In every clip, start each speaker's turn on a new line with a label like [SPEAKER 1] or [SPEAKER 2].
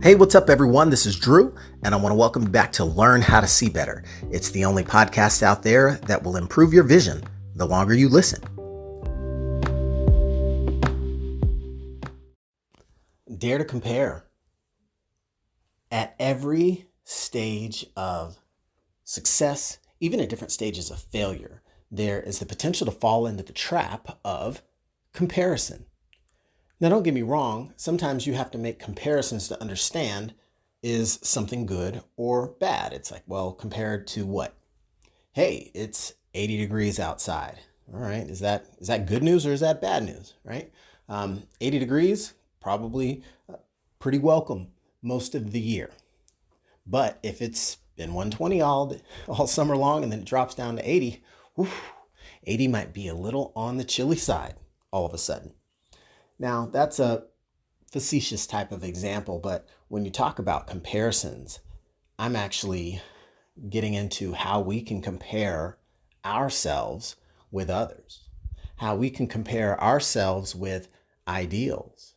[SPEAKER 1] Hey, what's up, everyone? This is Drew, and I want to welcome you back to Learn How to See Better. It's the only podcast out there that will improve your vision the longer you listen. Dare to compare. At every stage of success, even at different stages of failure, there is the potential to fall into the trap of comparison. Now, don't get me wrong. Sometimes you have to make comparisons to understand, is something good or bad? It's like, well, compared to what? Hey, it's 80 degrees outside. All right. Is that good news or is that bad news? Right. 80 degrees, probably pretty welcome most of the year. But if it's been 120 all summer long and then it drops down to 80, 80 might be a little on the chilly side all of a sudden. Now, that's a facetious type of example, but when you talk about comparisons, I'm actually getting into how we can compare ourselves with others, how we can compare ourselves with ideals,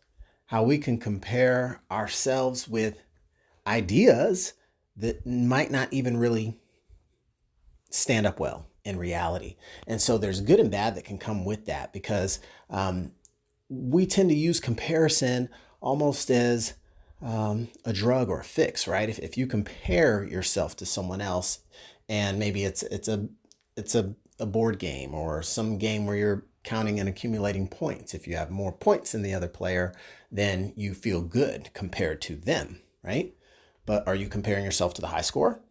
[SPEAKER 1] how we can compare ourselves with ideas that might not even really stand up well in reality. And so there's good and bad that can come with that because we tend to use comparison almost as a drug or a fix, right? If you compare yourself to someone else, and maybe it's a board game or some game where you're counting and accumulating points. If you have more points than the other player, then you feel good compared to them, right? But are you comparing yourself to the high score?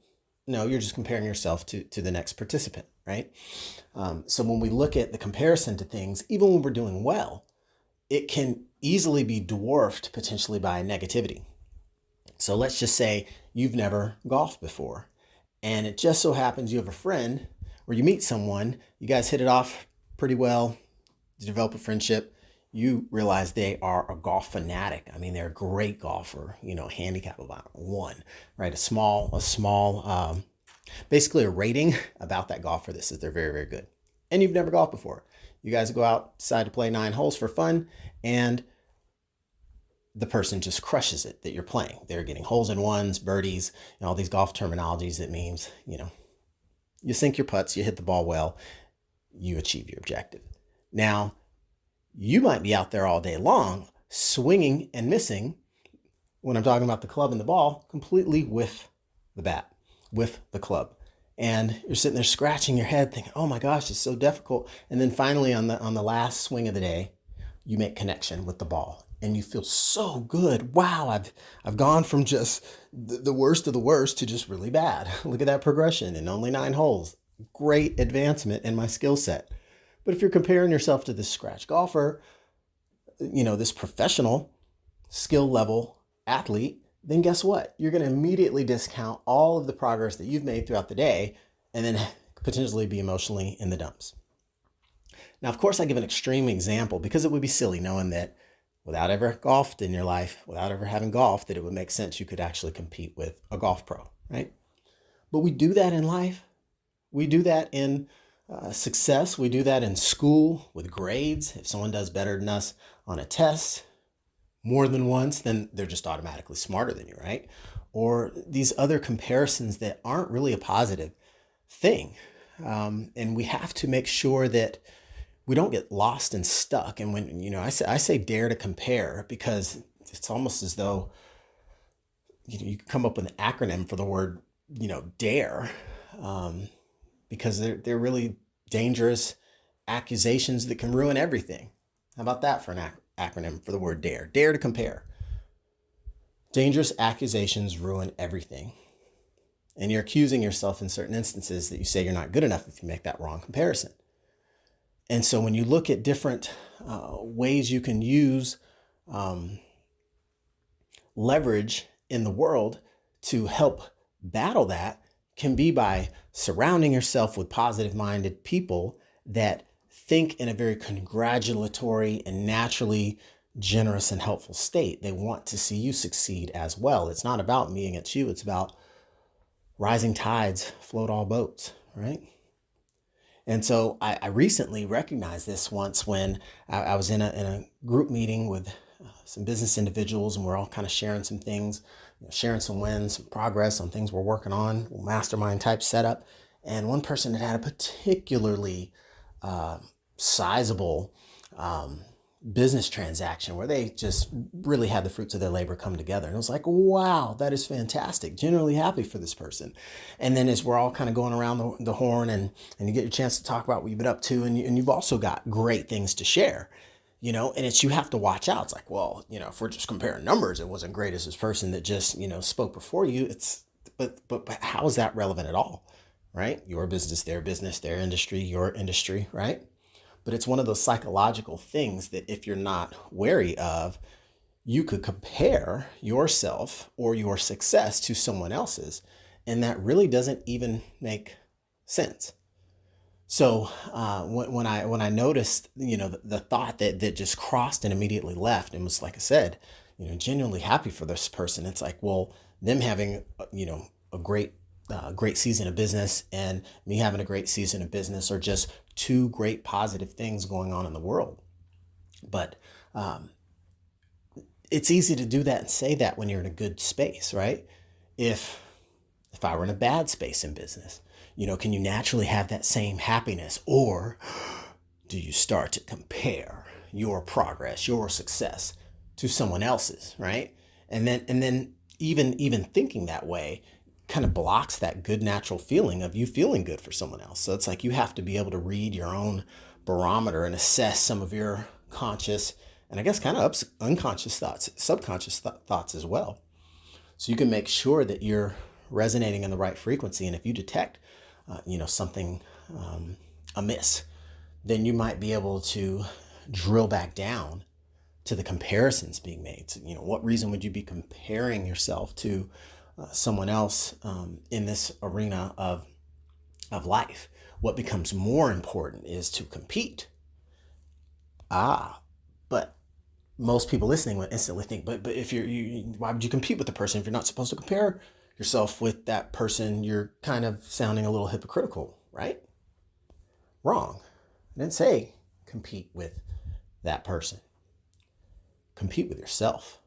[SPEAKER 1] No, you're just comparing yourself to the next participant, right? So when we look at the comparison to things, even when we're doing well, it can easily be dwarfed potentially by negativity. So let's just say you've never golfed before, and it just so happens you have a friend or you meet someone, you guys hit it off pretty well, you develop a friendship, you realize they are a golf fanatic. I mean, they're a great golfer, handicap about 1, right? A small, basically a rating about that golfer. This is they're very, very good. And you've never golfed before. You guys go out, decide to play 9 holes for fun, and the person just crushes it that you're playing. They're getting holes in ones, birdies, and all these golf terminologies that means, you sink your putts, you hit the ball well, you achieve your objective. Now, you might be out there all day long, swinging and missing, when I'm talking about the club and the ball, completely with the bat, with the club. And you're sitting there scratching your head thinking, oh my gosh, it's so difficult. And then finally on the last swing of the day, you make connection with the ball and you feel so good. Wow, I've gone from just the worst of the worst to just really bad. Look at that progression in only 9 holes. Great advancement in my skill set. But if you're comparing yourself to this scratch golfer, this professional skill level athlete, then guess what? You're going to immediately discount all of the progress that you've made throughout the day and then potentially be emotionally in the dumps. Now, of course, I give an extreme example because it would be silly knowing that without ever golfed in your life, without ever having golfed, that it would make sense you could actually compete with a golf pro, right? But we do that in life. We do that in success. We do that in school with grades. If someone does better than us on a test, more than once, then they're just automatically smarter than you, right? Or these other comparisons that aren't really a positive thing. And we have to make sure that we don't get lost and stuck. And when, I say dare to compare because it's almost as though, you come up with an acronym for the word, dare, because they're really dangerous accusations that can ruin everything. How about that for an acronym for the word dare? Dare to compare. Dangerous accusations ruin everything. And you're accusing yourself in certain instances that you say you're not good enough if you make that wrong comparison. And so when you look at different ways you can use leverage in the world to help battle that, can be by surrounding yourself with positive-minded people that think in a very congratulatory and naturally generous and helpful state. They want to see you succeed as well. It's not about me against you. It's about rising tides float all boats, right? And so I recently recognized this once when I was in a group meeting with some business individuals, and we're all kind of sharing some things, sharing some wins, some progress on things we're working on, mastermind type setup. And one person had a particularly sizable business transaction where they just really had the fruits of their labor come together. And it was like, wow, that is fantastic. Genuinely happy for this person. And then as we're all kind of going around the horn and you get your chance to talk about what you've been up to, and you've also got great things to share, and it's, you have to watch out. It's like, well, if we're just comparing numbers, it wasn't great as this person that just, spoke before you. But how is that relevant at all? Right? Your business, their industry, your industry, right? But it's one of those psychological things that if you're not wary of, you could compare yourself or your success to someone else's, and that really doesn't even make sense. So when I noticed, the thought that just crossed and immediately left, and was, like I said, genuinely happy for this person. It's like, well, them having, a great season of business and me having a great season of business are just two great positive things going on in the world. But it's easy to do that and say that when you're in a good space, right? If I were in a bad space in business, can you naturally have that same happiness, or do you start to compare your progress, your success to someone else's, right? And then even thinking that way kind of blocks that good natural feeling of you feeling good for someone else. So it's like you have to be able to read your own barometer and assess some of your conscious and I guess kind of unconscious thoughts, subconscious thoughts as well. So you can make sure that you're resonating in the right frequency. And if you detect, something amiss, then you might be able to drill back down to the comparisons being made. So, what reason would you be comparing yourself to someone else in this arena of life? What becomes more important is to compete. But most people listening would instantly think, but if why would you compete with the person if you're not supposed to compare yourself with that person? You're kind of sounding a little hypocritical, right? Wrong. I didn't say compete with that person. Compete with yourself.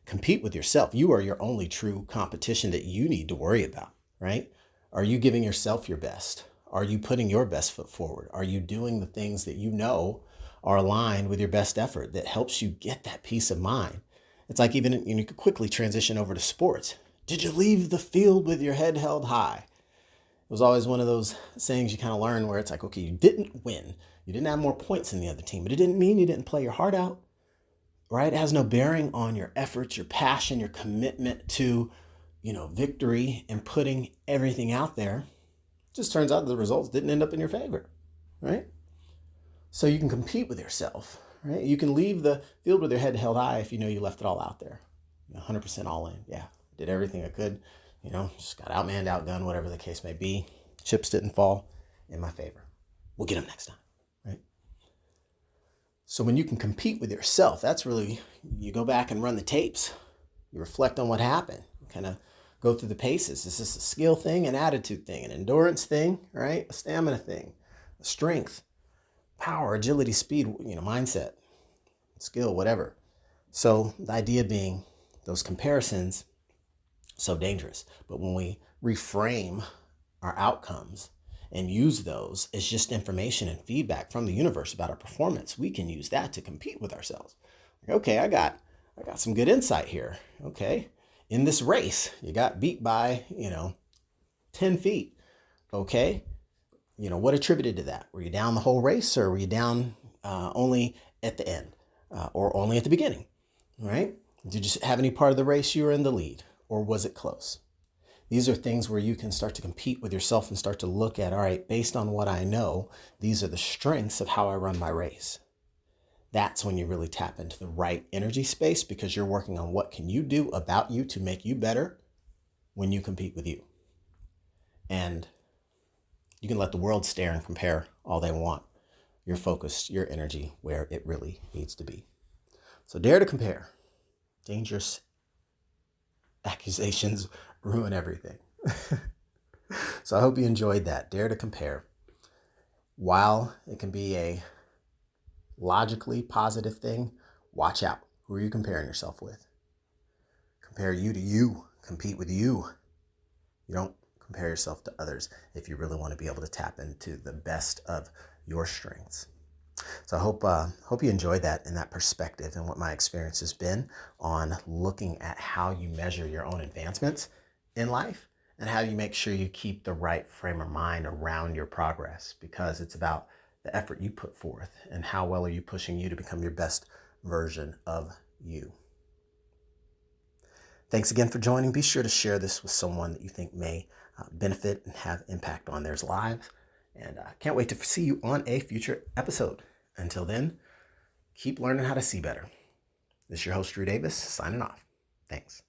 [SPEAKER 1] Compete with yourself. You are your only true competition that you need to worry about, right? Are you giving yourself your best? Are you putting your best foot forward? Are you doing the things that are aligned with your best effort that helps you get that peace of mind? It's like even you could quickly transition over to sports. Did you leave the field with your head held high? It was always one of those sayings you kind of learn where it's like, okay, you didn't win. You didn't have more points than the other team, but it didn't mean you didn't play your heart out, right? It has no bearing on your efforts, your passion, your commitment to, victory and putting everything out there. It just turns out the results didn't end up in your favor, right? So you can compete with yourself, right? You can leave the field with your head held high if you know you left it all out there. 100% all in. Yeah, did everything I could, just got outmanned, outgunned, whatever the case may be. Chips didn't fall in my favor. We'll get them next time, right? So when you can compete with yourself, that's really, you go back and run the tapes. You reflect on what happened, kind of go through the paces. Is this a skill thing, an attitude thing, an endurance thing, right? A stamina thing, a strength, power, agility, speed, mindset, skill, whatever. So the idea being those comparisons, so dangerous. But when we reframe our outcomes and use those as just information and feedback from the universe about our performance, we can use that to compete with ourselves. Okay, I got some good insight here. Okay, in this race, you got beat by, 10 feet. Okay, what attributed to that? Were you down the whole race, or were you down only at the end or only at the beginning, right? Did you have any part of the race you were in the lead, or was it close? These are things where you can start to compete with yourself and start to look at, all right, based on what I know, these are the strengths of how I run my race. That's when you really tap into the right energy space, because you're working on what can you do about you to make you better when you compete with you. And you can let the world stare and compare all they want. Your focus, your energy, where it really needs to be. So dare to compare. Dangerous accusations ruin everything. So I hope you enjoyed that. Dare to compare. While it can be a logically positive thing, watch out. Who are you comparing yourself with? Compare you to you. Compete with you. You don't compare yourself to others if you really want to be able to tap into the best of your strengths. So I hope you enjoyed that and that perspective and what my experience has been on looking at how you measure your own advancements in life and how you make sure you keep the right frame of mind around your progress, because it's about the effort you put forth and how well are you pushing you to become your best version of you. Thanks again for joining. Be sure to share this with someone that you think may benefit and have impact on their lives. And I can't wait to see you on a future episode. Until then, keep learning how to see better. This is your host, Drew Davis, signing off. Thanks.